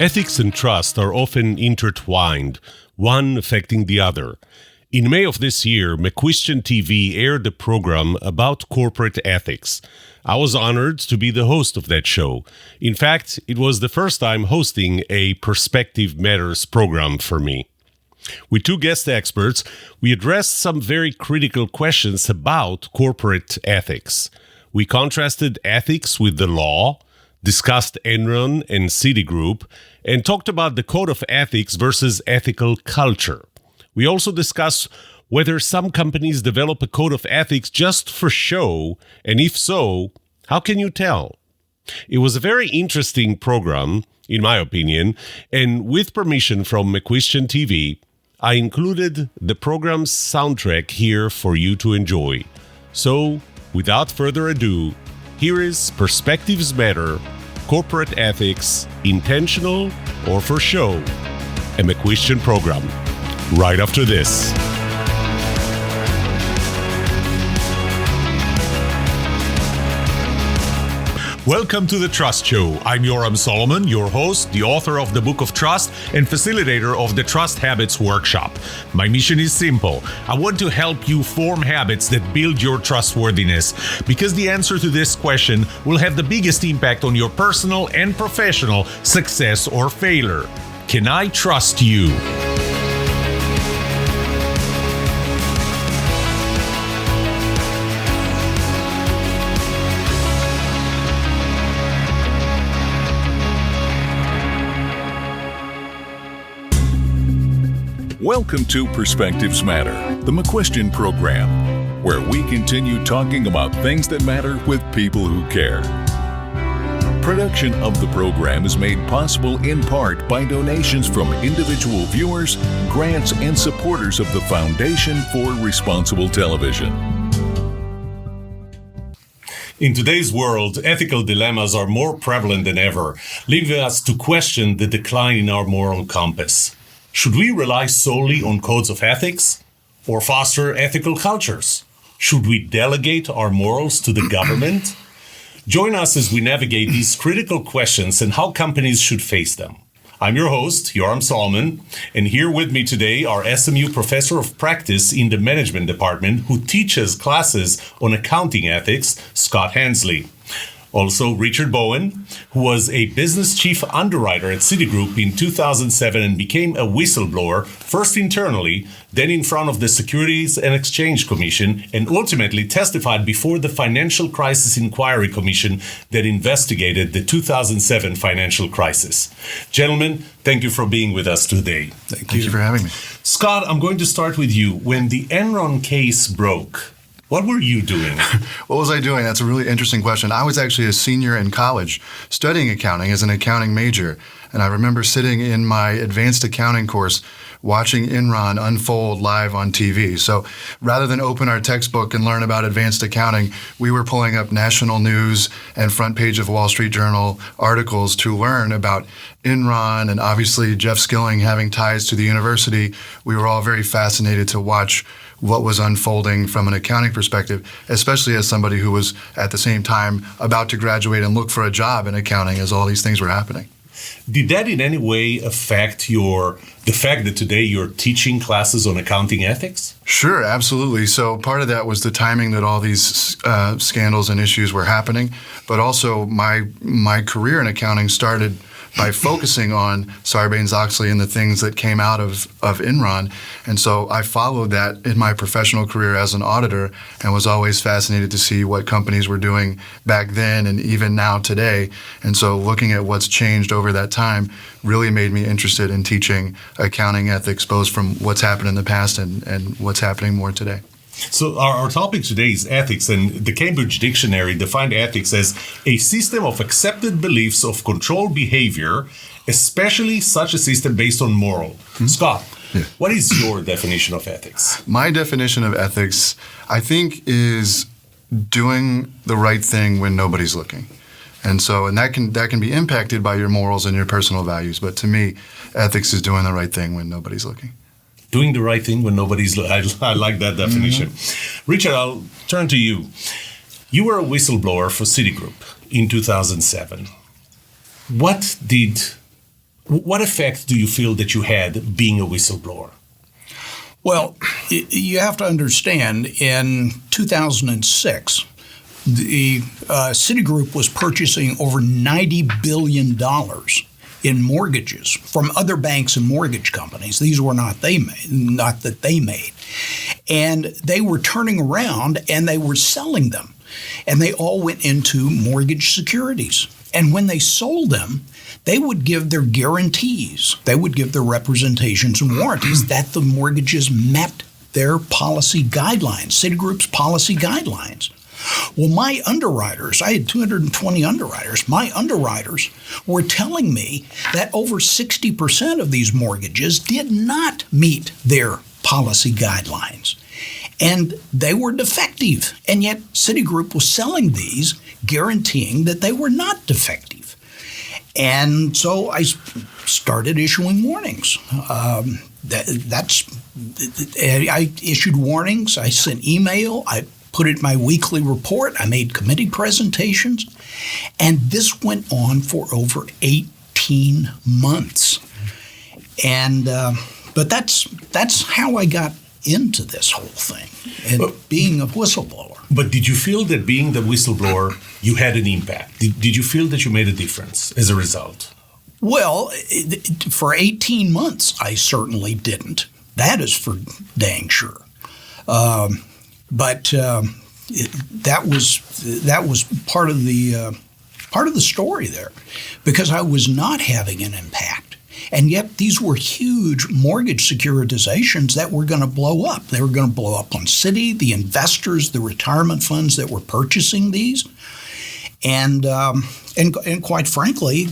Ethics and trust are often intertwined, one affecting the other. In May of this year, McCuistion TV aired a program about corporate ethics. I was honored to be the host of that show. In fact, it was the first time hosting a Perspective Matters program for me. With two guest experts, we addressed some very critical questions about corporate ethics. We contrasted ethics with the law, discussed Enron and Citigroup, and talked about the code of ethics versus ethical culture. We also discussed whether some companies develop a code of ethics just for show, and if so, how can you tell? It was a very interesting program, in my opinion, and with permission from McCuistion TV, I included the program's soundtrack here for you to enjoy. So, without further ado, here is Perspectives Matter, Corporate Ethics, Intentional or for Show, a McCuistion program. Right after this. Welcome to The Trust Show. I'm Yoram Solomon, your host, the author of the Book of Trust, and facilitator of the Trust Habits Workshop. My mission is simple. I want to help you form habits that build your trustworthiness, because the answer to this question will have the biggest impact on your personal and professional success or failure. Can I trust you? Welcome to Perspectives Matter, the McCuistion program, where we continue talking about things that matter with people who care. Production of the program is made possible in part by donations from individual viewers, grants, and supporters of the Foundation for Responsible Television. In today's world, ethical dilemmas are more prevalent than ever, leaving us to question the decline in our moral compass. Should we rely solely on codes of ethics or foster ethical cultures? Should we delegate our morals to the government? Join us as we navigate these critical questions and how companies should face them. I'm your host, Yoram Solomon, and here with me today are SMU Professor of Practice in the Management Department who teaches classes on accounting ethics, Scott Hensley. Also, Richard Bowen, who was a business chief underwriter at Citigroup in 2007 and became a whistleblower, first internally, then in front of the Securities and Exchange Commission, and ultimately testified before the Financial Crisis Inquiry Commission that investigated the 2007 financial crisis. Gentlemen, thank you for being with us today. Thank you for having me. Scott, I'm going to start with you. When the Enron case broke, what were you doing? What was I doing? That's a really interesting question. I was actually a senior in college studying accounting as an accounting major. And I remember sitting in my advanced accounting course watching Enron unfold live on TV. So rather than open our textbook and learn about advanced accounting, we were pulling up national news and front page of Wall Street Journal articles to learn about Enron and obviously Jeff Skilling having ties to the university. We were all very fascinated to watch what was unfolding from an accounting perspective, especially as somebody who was at the same time about to graduate and look for a job in accounting as all these things were happening. Did that in any way affect the fact that today you're teaching classes on accounting ethics? Sure, absolutely. So part of that was the timing that all these scandals and issues were happening, but also my career in accounting started by focusing on Sarbanes-Oxley and the things that came out of Enron. And so I followed that in my professional career as an auditor and was always fascinated to see what companies were doing back then and even now today. And so looking at what's changed over that time really made me interested in teaching accounting ethics, both from what's happened in the past and what's happening more today. So our topic today is ethics, and the Cambridge Dictionary defined ethics as a system of accepted beliefs of controlled behavior, especially such a system based on moral. Mm-hmm. Scott, What is your definition of ethics? My definition of ethics, I think, is doing the right thing when nobody's looking. And that can be impacted by your morals and your personal values. But to me, ethics is doing the right thing when nobody's looking. Doing the right thing when nobody's looking. I like that definition. Mm-hmm. Richard, I'll turn to you. You were a whistleblower for Citigroup in 2007. What did What effect do you feel that you had being a whistleblower? Well, you have to understand, in 2006, the Citigroup was purchasing over $90 billion in mortgages from other banks and mortgage companies. These were not that they made. And they were turning around and they were selling them. And they all went into mortgage securities. And when they sold them, they would give their guarantees. They would give their representations and warranties that the mortgages met their policy guidelines, Citigroup's policy guidelines. Well, my underwriters, I had 220 underwriters, my underwriters were telling me that over 60% of these mortgages did not meet their policy guidelines. And they were defective. And yet Citigroup was selling these, guaranteeing that they were not defective. And so I started issuing warnings. I issued warnings. I sent email. I put it in my weekly report. I made committee presentations. And this went on for over 18 months. And but that's how I got into this whole thing and being a whistleblower. But did you feel that being the whistleblower, you had an impact? Did you feel that you made a difference as a result? Well, for 18 months, I certainly didn't. That is for dang sure. But that was part of the story there, because I was not having an impact. And yet these were huge mortgage securitizations that were going to blow up. They were going to blow up on Citi, the investors, the retirement funds that were purchasing these. And quite frankly,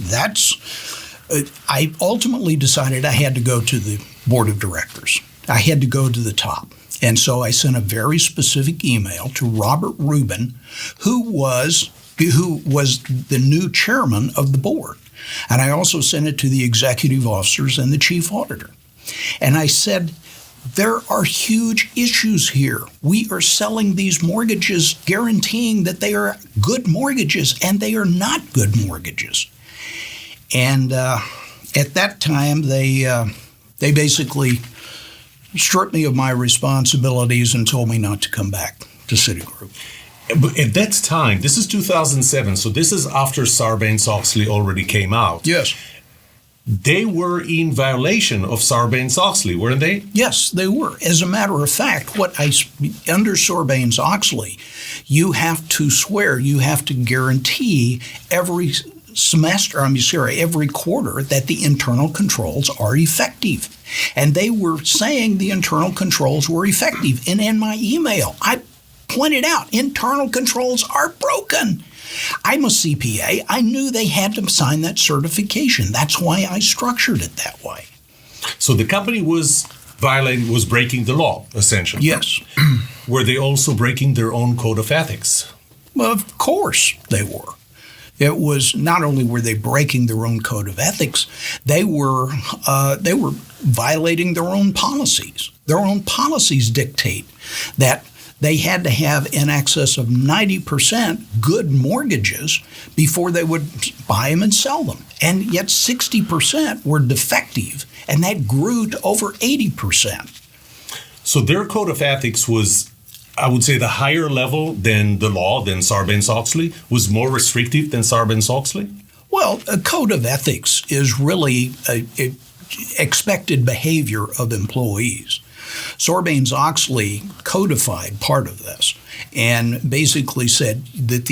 I ultimately decided I had to go to the board of directors. I had to go to the top. And so I sent a very specific email to Robert Rubin, who was the new chairman of the board. And I also sent it to the executive officers and the chief auditor. And I said, there are huge issues here. We are selling these mortgages guaranteeing that they are good mortgages, and they are not good mortgages. And at that time, they basically stripped me of my responsibilities and told me not to come back to Citigroup. But at that time, this is 2007, so this is after Sarbanes-Oxley already came out. Yes. They were in violation of Sarbanes-Oxley, weren't they? Yes, they were. As a matter of fact, under Sarbanes-Oxley, you have to swear, you have to guarantee every quarter that the internal controls are effective. And they were saying the internal controls were effective. And in my email, I pointed out internal controls are broken. I'm a CPA. I knew they had to sign that certification. That's why I structured it that way. So the company was breaking the law, essentially. Yes. Were they also breaking their own code of ethics? Well, of course they were. It was not only were they breaking their own code of ethics, they were violating their own policies. Their own policies dictate that they had to have in excess of 90% good mortgages before they would buy them and sell them. And yet 60% were defective, and that grew to over 80%. So their code of ethics was, I would say, the higher level than the law, than Sarbanes-Oxley, was more restrictive than Sarbanes-Oxley? Well, a code of ethics is really a expected behavior of employees. Sarbanes-Oxley codified part of this and basically said that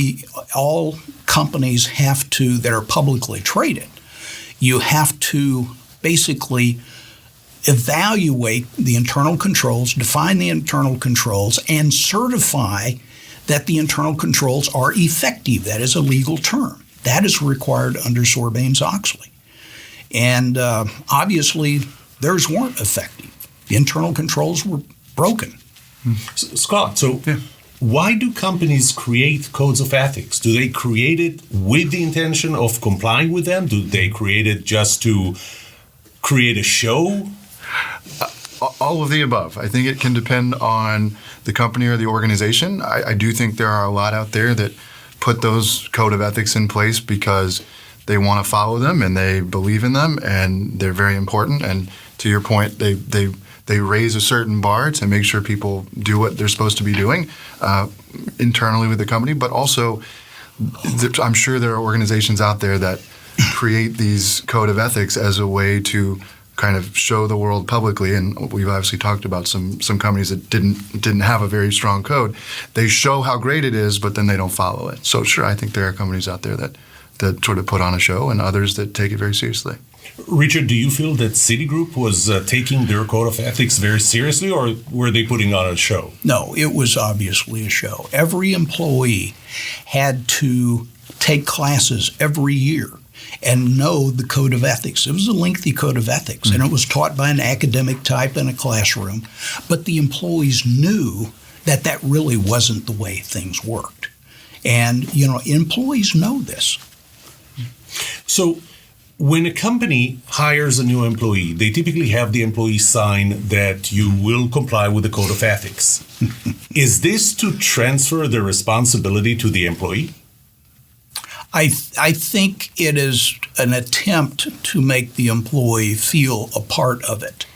all companies have to, that are publicly traded, you have to basically evaluate the internal controls, define the internal controls, and certify that the internal controls are effective. That is a legal term. That is required under Sarbanes-Oxley. And obviously, theirs weren't effective. The internal controls were broken. Scott, why do companies create codes of ethics? Do they create it with the intention of complying with them? Do they create it just to create a show? All of the above. I think it can depend on the company or the organization. I do think there are a lot out there that put those code of ethics in place because they want to follow them and they believe in them and they're very important. And to your point, they raise a certain bar to make sure people do what they're supposed to be doing internally with the company. But also, I'm sure there are organizations out there that create these code of ethics as a way to kind of show the world publicly, and we've obviously talked about some companies that didn't have a very strong code. They show how great it is, but then they don't follow it. So sure, I think there are companies out there that sort of put on a show, and others that take it very seriously. Richard, do you feel that Citigroup was taking their code of ethics very seriously, or were they putting on a show? No, it was obviously a show. Every employee had to take classes every year and know the code of ethics. It was a lengthy code of ethics, and it was taught by an academic type in a classroom. But the employees knew that that really wasn't the way things worked. And, employees know this. So when a company hires a new employee, they typically have the employee sign that you will comply with the code of ethics. Is this to transfer the responsibility to the employee? I think it is an attempt to make the employee feel a part of it.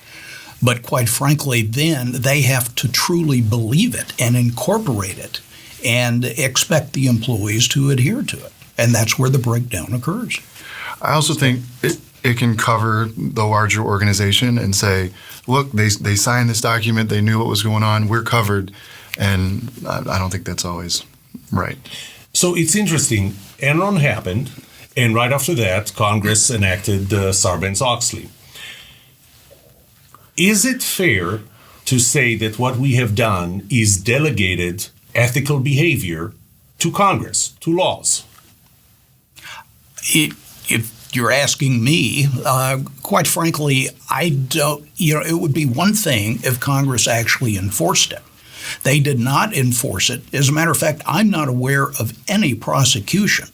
But quite frankly, then they have to truly believe it and incorporate it and expect the employees to adhere to it. And that's where the breakdown occurs. I also think it can cover the larger organization and say, look, they signed this document, they knew what was going on, we're covered. And I don't think that's always right. So it's interesting. Enron happened, and right after that, Congress enacted Sarbanes-Oxley. Is it fair to say that what we have done is delegated ethical behavior to Congress, to laws? If you're asking me, quite frankly, I don't, it would be one thing if Congress actually enforced it. They did not enforce it. As a matter of fact, I'm not aware of any prosecution.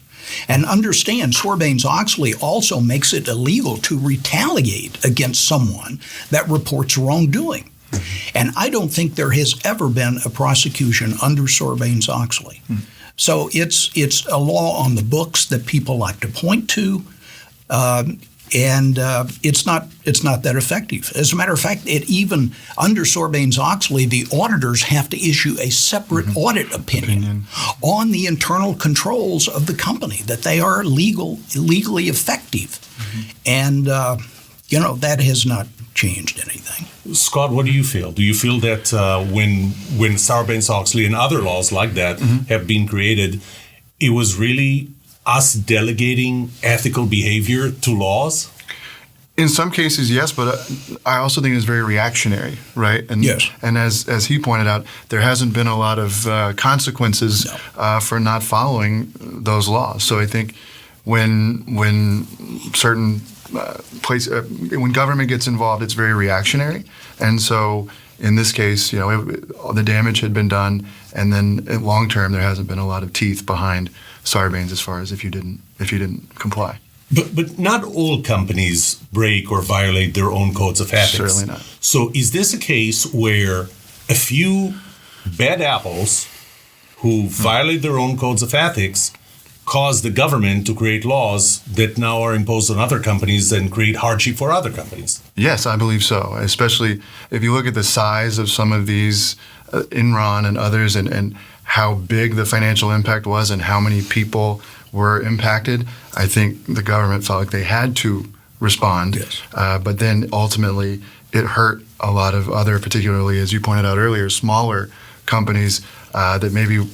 And understand, Sarbanes-Oxley also makes it illegal to retaliate against someone that reports wrongdoing. And I don't think there has ever been a prosecution under Sarbanes-Oxley. So it's a law on the books that people like to point to, and it's not that effective. As a matter of fact, it even under Sarbanes-Oxley, the auditors have to issue a separate audit opinion on the internal controls of the company, that they are legally effective, and that has not changed anything. Scott, what do you feel? Do you feel that when Sarbanes-Oxley and other laws like that have been created, it was really us delegating ethical behavior to laws? In some cases, yes, but I also think it's very reactionary, right? And, yes. And as he pointed out, there hasn't been a lot of consequences for not following those laws. So I think when certain when government gets involved, it's very reactionary. And so in this case, the damage had been done, and then long term, there hasn't been a lot of teeth behind Sarbanes as far as if you didn't comply. But not all companies break or violate their own codes of ethics. Certainly not. So is this a case where a few bad apples who violate their own codes of ethics cause the government to create laws that now are imposed on other companies and create hardship for other companies? Yes, I believe so, especially if you look at the size of some of these, Enron and others, and how big the financial impact was and how many people were impacted. I think the government felt like they had to respond. Yes. But then ultimately it hurt a lot of other, particularly, as you pointed out earlier, smaller companies that maybe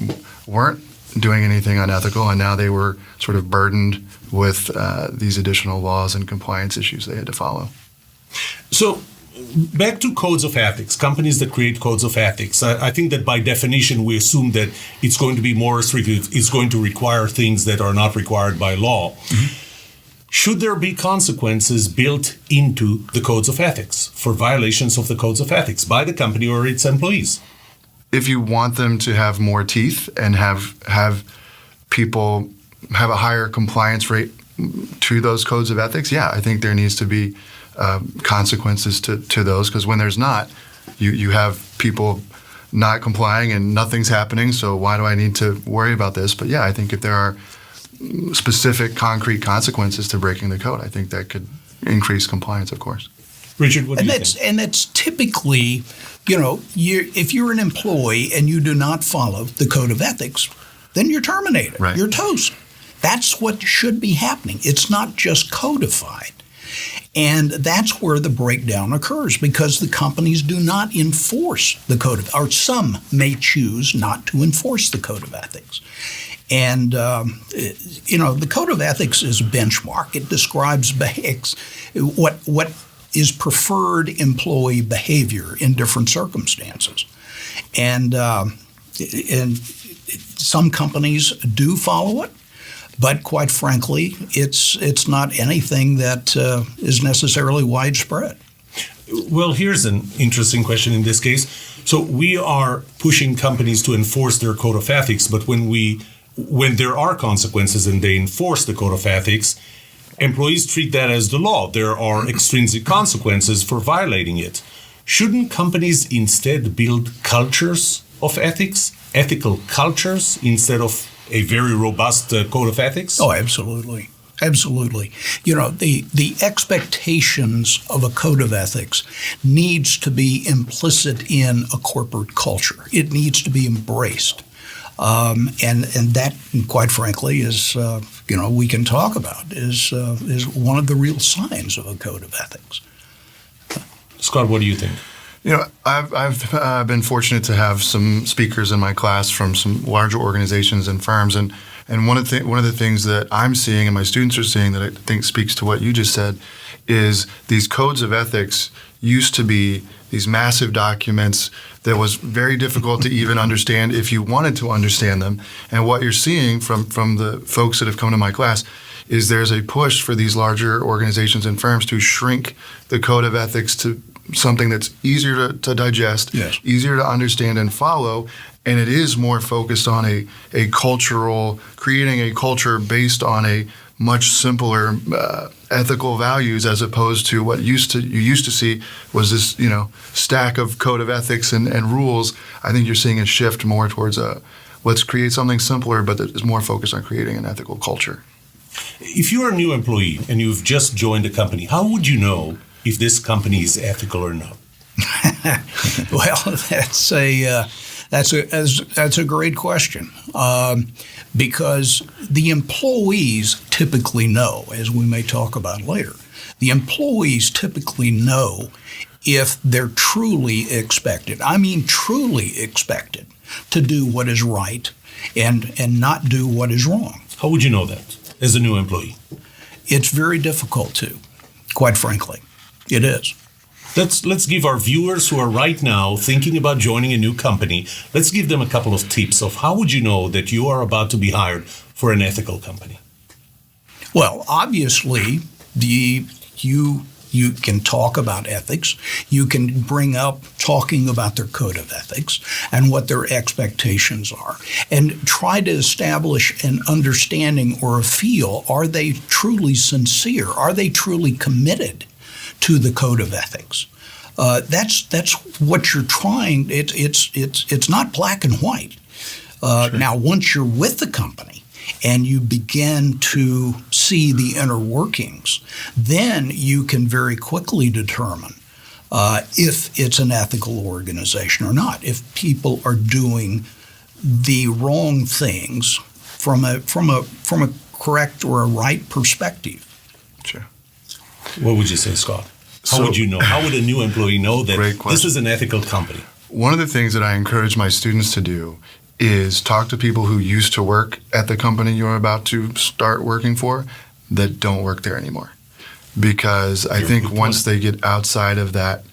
weren't doing anything unethical, and now they were sort of burdened with these additional laws and compliance issues they had to follow. So back to codes of ethics, companies that create codes of ethics. I think that by definition, we assume that it's going to be more restrictive. It's going to require things that are not required by law. Should there be consequences built into the codes of ethics for violations of the codes of ethics by the company or its employees? If you want them to have more teeth and have people have a higher compliance rate to those codes of ethics, yeah, I think there needs to be consequences to those, because when there's not, you have people not complying and nothing's happening, so why do I need to worry about this? But yeah, I think if there are specific, concrete consequences to breaking the code. I think that could increase compliance, of course. Richard, what do you think? And that's typically, if you're an employee and you do not follow the code of ethics, then you're terminated. Right. You're toast. That's what should be happening. It's not just codified. And that's where the breakdown occurs, because the companies do not enforce the code of, or some may choose not to enforce the code of ethics. And, the code of ethics is a benchmark. It describes what is preferred employee behavior in different circumstances. And some companies do follow it. But quite frankly, it's not anything that is necessarily widespread. Well, here's an interesting question in this case. So we are pushing companies to enforce their code of ethics, but when there are consequences and they enforce the code of ethics, employees treat that as the law. There are extrinsic consequences for violating it. Shouldn't companies instead build cultures of ethics, ethical cultures, instead of a very robust code of ethics? Oh, absolutely. Absolutely. The expectations of a code of ethics needs to be implicit in a corporate culture. It needs to be embraced. And that, quite frankly, is, we can talk about, is one of the real signs of a code of ethics. Scott, what do you think? I've been fortunate to have some speakers in my class from some larger organizations and firms, and one of the things that I'm seeing and my students are seeing that I think speaks to what you just said is these codes of ethics used to be these massive documents that was very difficult to even understand if you wanted to understand them. And what you're seeing from the folks that have come to my class is there's a push for these larger organizations and firms to shrink the code of ethics to something that's easier to digest, yes, easier to understand and follow, and it is more focused on a cultural, creating a culture based on a much simpler ethical values, as opposed to what you used to see was this stack of code of ethics and rules. I think you're seeing a shift more towards let's create something simpler, but that is more focused on creating an ethical culture. If you're a new employee and you've just joined a company, how would you know if this company is ethical or not? Well, that's a great question, because the employees typically know, as we may talk about later. The employees typically know if they're truly expected. I mean, truly expected to do what is right and not do what is wrong. How would you know that as a new employee? It's very difficult to, quite frankly. It is. Let's give our viewers who are right now thinking about joining a new company, let's give them a couple of tips of how would you know that you are about to be hired for an ethical company? Well, obviously, you can talk about ethics. You can bring up talking about their code of ethics and what their expectations are, and try to establish an understanding or a feel. Are they truly sincere? Are they truly committed to the code of ethics? That's what you're trying. It's not black and white. Sure. Now, once you're with the company and you begin to see the inner workings, then you can very quickly determine if it's an ethical organization or not. If people are doing the wrong things from a correct or a right perspective. Sure. What would you say, Scott? How would you know? How would a new employee know that this is an ethical company? One of the things that I encourage my students to do is talk to people who used to work at the company you're about to start working for that don't work there anymore. Because I think once they get outside of that,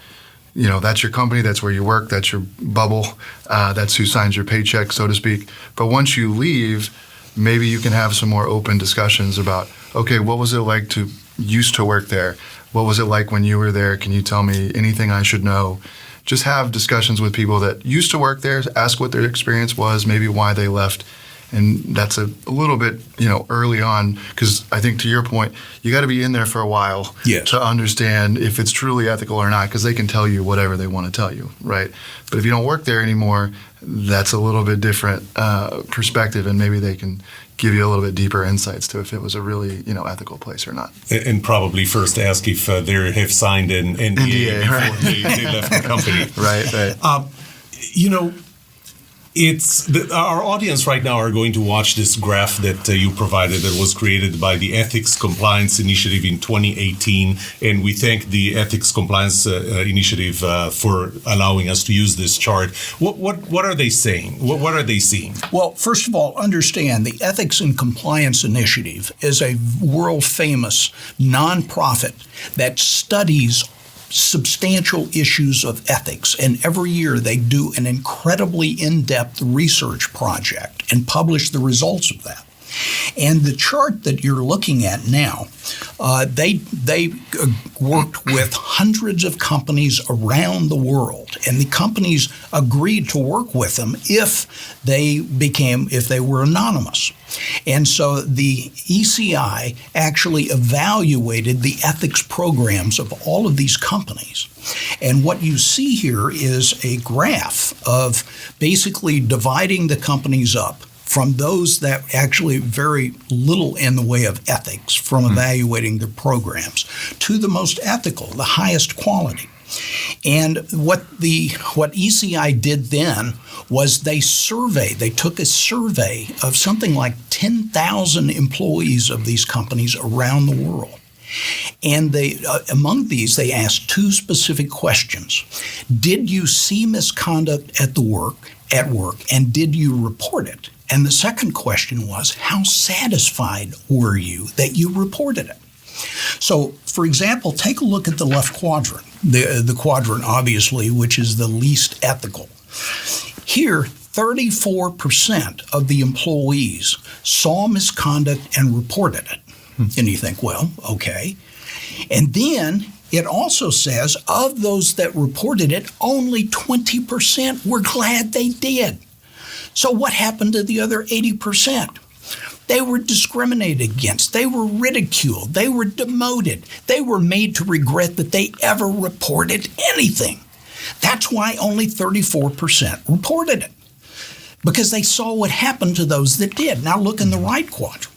that's your company, that's where you work, that's your bubble, that's who signs your paycheck, so to speak. But once you leave, maybe you can have some more open discussions about, okay, what was it like to used to work there? What was it like when you were there? Can you tell me anything I should know? Just have discussions with people that used to work there, ask what their experience was, maybe why they left. And that's a little bit, early on, because I think to your point, you got to be in there for a while to understand if it's truly ethical or not, because they can tell you whatever they want to tell you, right? But if you don't work there anymore, that's a little bit different perspective, and maybe they can give you a little bit deeper insights to if it was a really, ethical place or not. And probably first ask if they have signed an NDA before right. they left the company. Right. Our audience right now are going to watch this graph that you provided that was created by the Ethics Compliance Initiative in 2018, and we thank the Ethics Compliance Initiative for allowing us to use this chart. What are they saying? What are they seeing? Well, first of all, understand the Ethics and Compliance Initiative is a world-famous nonprofit that studies substantial issues of ethics, and every year they do an incredibly in-depth research project and publish the results of that. And the chart that you're looking at now, they worked with hundreds of companies around the world, and the companies agreed to work with them if they were anonymous. And so the ECI actually evaluated the ethics programs of all of these companies. And what you see here is a graph of basically dividing the companies up from those that actually very little in the way of ethics from evaluating their programs to the most ethical, the highest quality. And what ECI did then was they took a survey of something like 10,000 employees of these companies around the world. And among these, they asked two specific questions. Did you see misconduct at work, and did you report it? And the second question was, how satisfied were you that you reported it? So, for example, take a look at the left quadrant, the quadrant, obviously, which is the least ethical. Here, 34% of the employees saw misconduct and reported it. And you think, well, okay. And then it also says of those that reported it, only 20% were glad they did. So what happened to the other 80%? They were discriminated against. They were ridiculed. They were demoted. They were made to regret that they ever reported anything. That's why only 34% reported it, because they saw what happened to those that did. Now look in the right quadrant.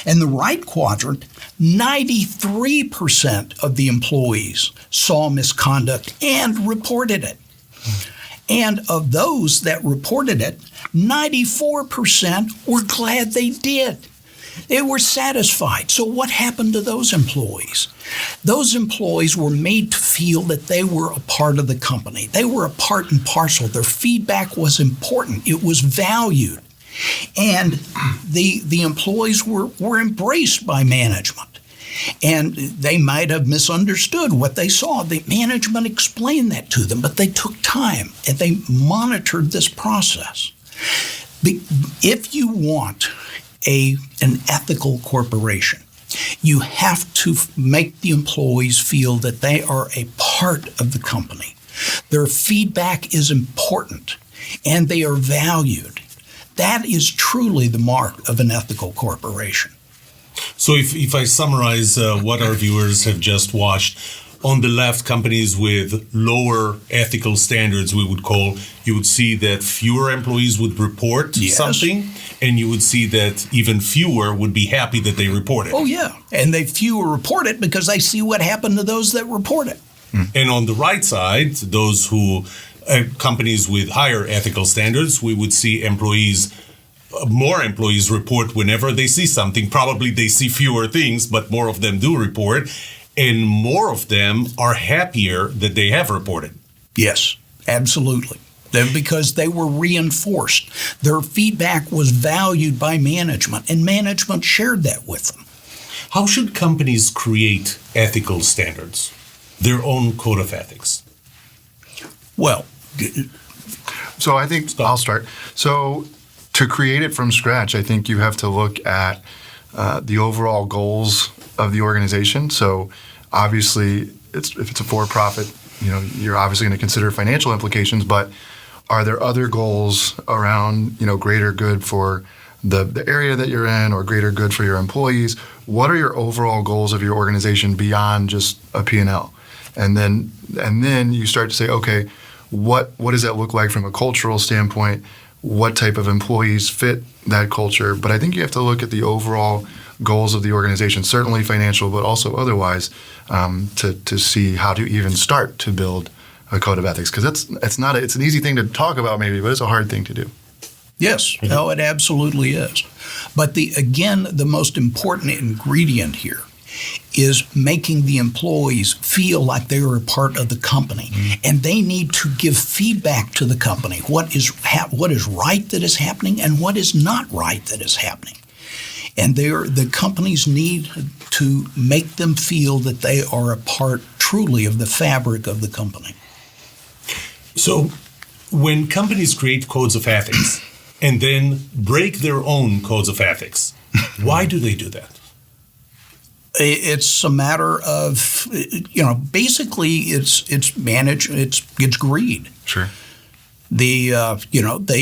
In the right quadrant, 93% of the employees saw misconduct and reported it. And of those that reported it, 94% were glad they did. They were satisfied. So what happened to those employees? Those employees were made to feel that they were a part of the company. They were a part and parcel. Their feedback was important. It was valued. And the employees were embraced by management. And they might have misunderstood what they saw. The management explained that to them, but they took time and they monitored this process. If you want an ethical corporation, you have to make the employees feel that they are a part of the company. Their feedback is important and they are valued. That is truly the mark of an ethical corporation. So if I summarize what our viewers have just watched, on the left, companies with lower ethical standards, you would see that fewer employees would report something, and you would see that even fewer would be happy that they reported. Oh, yeah. And fewer report it because they see what happened to those that report it. And on the right side, those companies with higher ethical standards, we would see more employees report whenever they see something. Probably they see fewer things, but more of them do report. And more of them are happier that they have reported. Yes, absolutely. Because they were reinforced. Their feedback was valued by management, and management shared that with them. How should companies create ethical standards, their own code of ethics? Well, so I think I'll start. So to create it from scratch, I think you have to look at the overall goals of the organization. So obviously, if it's a for-profit, you're obviously going to consider financial implications, but are there other goals around, greater good for the area that you're in or greater good for your employees? What are your overall goals of your organization beyond just a P&L? And then you start to say, okay, what does that look like from a cultural standpoint? what type of employees fit that culture. But I think you have to look at the overall goals of the organization, certainly financial, but also otherwise, to see how to even start to build a code of ethics. Because it's an easy thing to talk about maybe, but it's a hard thing to do. Yes, no, it absolutely is. But the most important ingredient here is making the employees feel like they are a part of the company, and they need to give feedback to the company. What is right that is happening, and what is not right that is happening. And the companies need to make them feel that they are a part truly of the fabric of the company. So when companies create codes of ethics and then break their own codes of ethics, why do they do that? It's a matter of, basically it's greed. Sure. They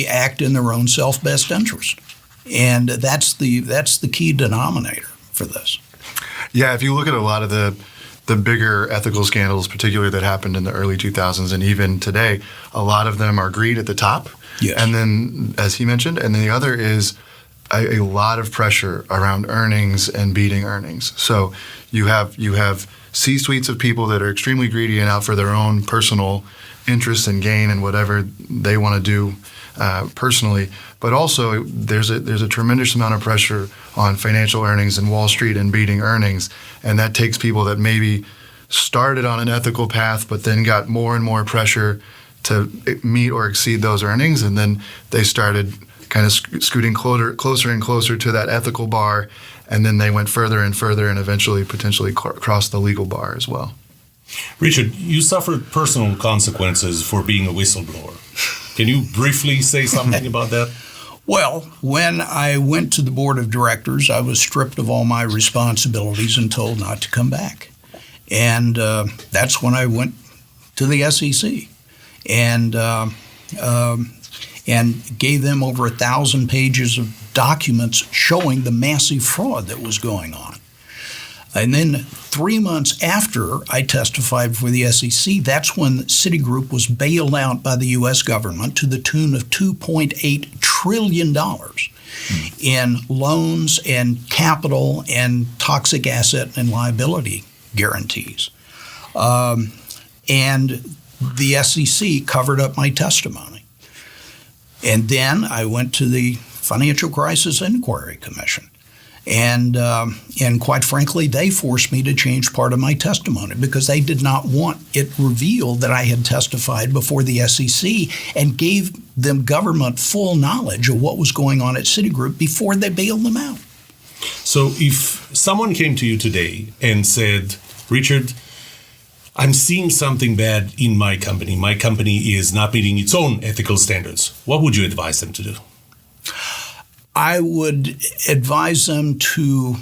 act in their own self-best interest. And that's the key denominator for this. Yeah, if you look at a lot of the bigger ethical scandals, particularly that happened in the early 2000s and even today, a lot of them are greed at the top. Yes. And then, as he mentioned, and then the other is a lot of pressure around earnings and beating earnings. So you have C-suites of people that are extremely greedy and out for their own personal interests and gain and whatever they want to do personally. But also there's a tremendous amount of pressure on financial earnings and Wall Street and beating earnings, and that takes people that maybe started on an ethical path but then got more and more pressure to meet or exceed those earnings, and then they started kind of scooting closer and closer to that ethical bar, and then they went further and further and eventually potentially crossed the legal bar as well. Richard, you suffered personal consequences for being a whistleblower. Can you briefly say something about that? Well, when I went to the board of directors, I was stripped of all my responsibilities and told not to come back. And that's when I went to the SEC and gave them over 1,000 pages of documents showing the massive fraud that was going on. And then 3 months after I testified for the SEC, that's when Citigroup was bailed out by the U.S. government to the tune of $2.8 trillion in loans and capital and toxic asset and liability guarantees. And the SEC covered up my testimony. And then I went to the Financial Crisis Inquiry Commission. And quite frankly, they forced me to change part of my testimony because they did not want it revealed that I had testified before the SEC and gave them government full knowledge of what was going on at Citigroup before they bailed them out. So if someone came to you today and said, Richard, I'm seeing something bad in my company. My company is not meeting its own ethical standards. What would you advise them to do? I would advise them to,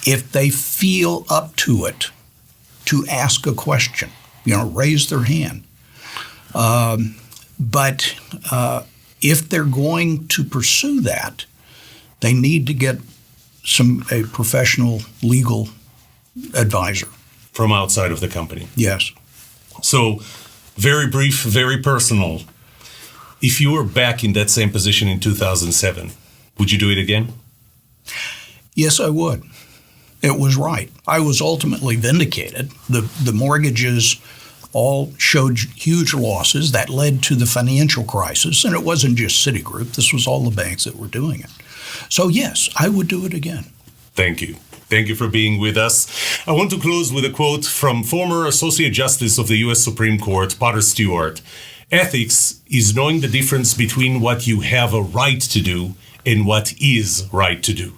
if they feel up to it, to ask a question, raise their hand. But if they're going to pursue that, they need to get a professional legal advisor. From outside of the company? Yes. So, very brief, very personal. If you were back in that same position in 2007, would you do it again? Yes, I would. It was right. I was ultimately vindicated. The mortgages all showed huge losses. That led to the financial crisis, and it wasn't just Citigroup. This was all the banks that were doing it. So yes, I would do it again. Thank you. Thank you for being with us. I want to close with a quote from former Associate Justice of the U.S. Supreme Court, Potter Stewart. Ethics is knowing the difference between what you have a right to do and what is right to do.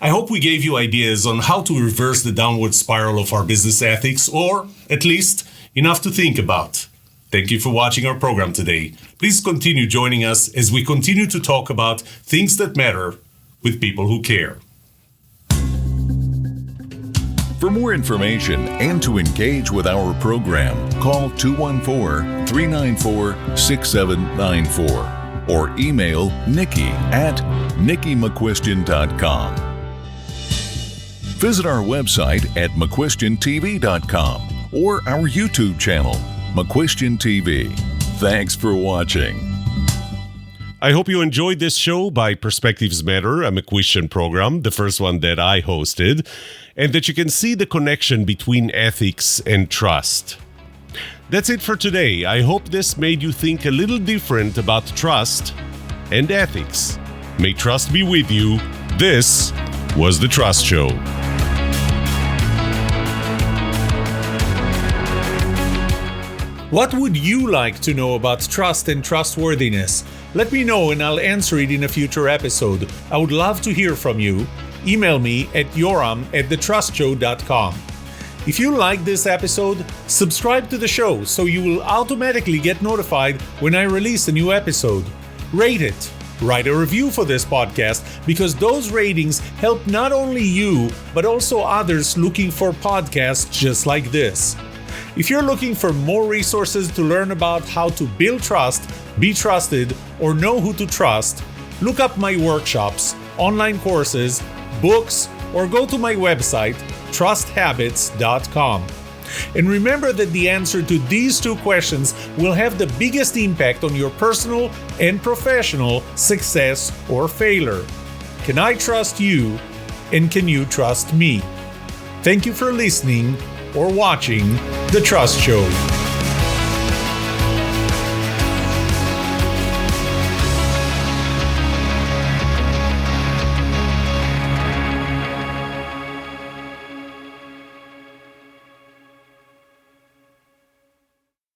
I hope we gave you ideas on how to reverse the downward spiral of our business ethics, or at least enough to think about. Thank you for watching our program today. Please continue joining us as we continue to talk about things that matter with people who care. For more information and to engage with our program, call 214-394-6794 or email nikki@nikkimcquistion.com. Visit our website at McCuistionTV.com or our YouTube channel, McCuistion TV. Thanks for watching. I hope you enjoyed this show by Perspectives Matter, a McCuistion program, the first one that I hosted, and that you can see the connection between ethics and trust. That's it for today. I hope this made you think a little different about trust and ethics. May trust be with you. This was The Trust Show. What would you like to know about trust and trustworthiness? Let me know and I'll answer it in a future episode. I would love to hear from you. Email me at yoram@thetrustshow.com. If you like this episode, subscribe to the show so you will automatically get notified when I release a new episode. Rate it. Write a review for this podcast because those ratings help not only you, but also others looking for podcasts just like this. If you're looking for more resources to learn about how to build trust, be trusted, or know who to trust, look up my workshops, online courses, books, or go to my website, trusthabits.com. And remember that the answer to these two questions will have the biggest impact on your personal and professional success or failure. Can I trust you? And can you trust me? Thank you for listening or watching The Trust Show.